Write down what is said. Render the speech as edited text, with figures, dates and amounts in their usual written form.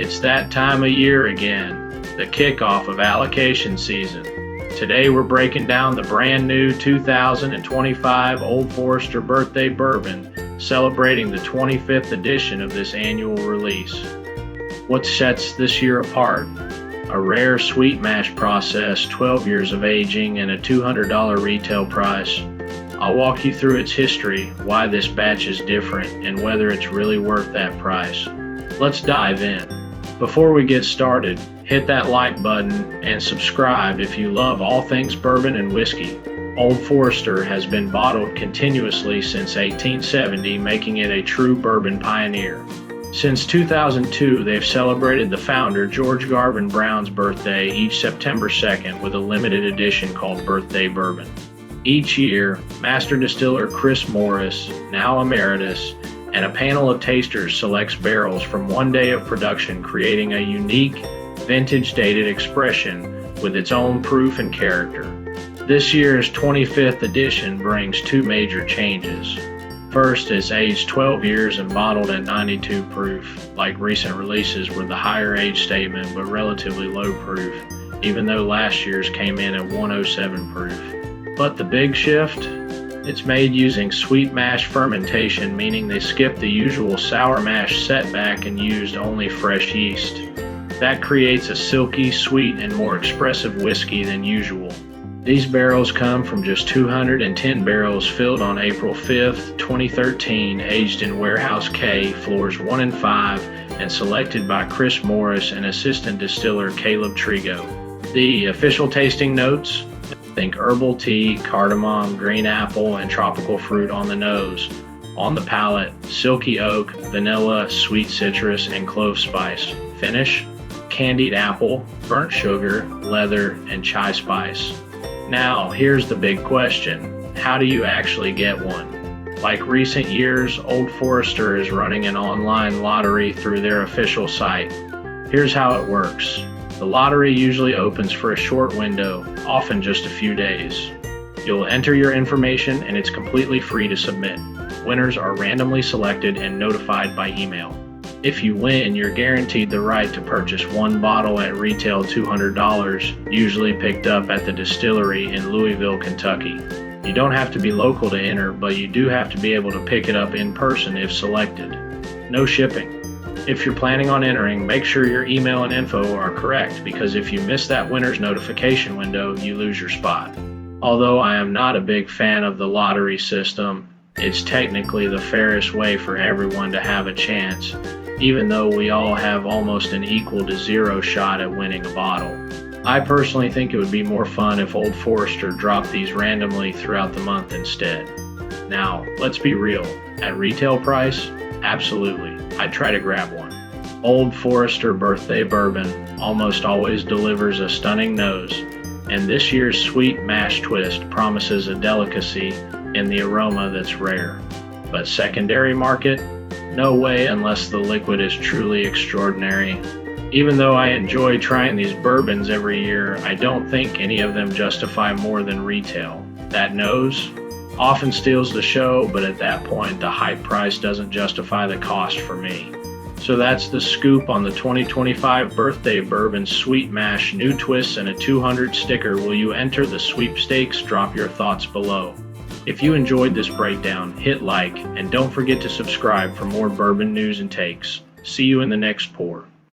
It's that time of year again, the kickoff of allocation season. Today we're breaking down the brand new 2025 Old Forester Birthday Bourbon, celebrating the 25th edition of this annual release. What sets this year apart? A rare sweet mash process, 12 years of aging, and a $200 retail price. I'll walk you through its history, why this batch is different, and whether it's really worth that price. Let's dive in. Before we get started, hit that like button and subscribe if you love all things bourbon and whiskey. Old Forester has been bottled continuously since 1870, making it a true bourbon pioneer. Since 2002, they've celebrated the founder George Garvin Brown's birthday each September 2nd with a limited edition called Birthday Bourbon. Each year, Master Distiller Chris Morris, now emeritus, and a panel of tasters selects barrels from one day of production, creating a unique, vintage-dated expression with its own proof and character. This year's 25th edition brings two major changes. First, it's aged 12 years and bottled at 92 proof, like recent releases with the higher age statement but relatively low proof, even though last year's came in at 107 proof. But the big shift? It's made using sweet mash fermentation, meaning they skipped the usual sour mash setback and used only fresh yeast. That creates a silky, sweet, and more expressive whiskey than usual. These barrels come from just 210 barrels filled on April 5th, 2013, aged in Warehouse K, floors 1 and 5, and selected by Chris Morris and assistant distiller Caleb Trigo. The official tasting notes? Think herbal tea, cardamom, green apple, and tropical fruit on the nose. On the palate, silky oak, vanilla, sweet citrus, and clove spice. Finish? Candied apple, burnt sugar, leather, and chai spice. Now, here's the big question. How do you actually get one? Like recent years, Old Forester is running an online lottery through their official site. Here's how it works. The lottery usually opens for a short window, often just a few days. You'll enter your information and it's completely free to submit. Winners are randomly selected and notified by email. If you win, you're guaranteed the right to purchase one bottle at retail $200, usually picked up at the distillery in Louisville, Kentucky. You don't have to be local to enter, but you do have to be able to pick it up in person if selected. No shipping. If you're planning on entering, make sure your email and info are correct, because if you miss that winner's notification window, you lose your spot. Although I am not a big fan of the lottery system, it's technically the fairest way for everyone to have a chance, even though we all have almost an equal to zero shot at winning a bottle. I personally think it would be more fun if Old Forester dropped these randomly throughout the month instead. Now, let's be real. At retail price, absolutely, I'd try to grab one. Old Forester Birthday Bourbon almost always delivers a stunning nose, and this year's sweet mash twist promises a delicacy in the aroma that's rare. But secondary market? No way unless the liquid is truly extraordinary. Even though I enjoy trying these bourbons every year, I don't think any of them justify more than retail. That nose often steals the show, but at that point, the hype price doesn't justify the cost for me. So that's the scoop on the 2025 Birthday Bourbon Sweet Mash, new twists, and a 200 sticker. Will you enter the sweepstakes? Drop your thoughts below. If you enjoyed this breakdown, hit like, and don't forget to subscribe for more bourbon news and takes. See you in the next pour.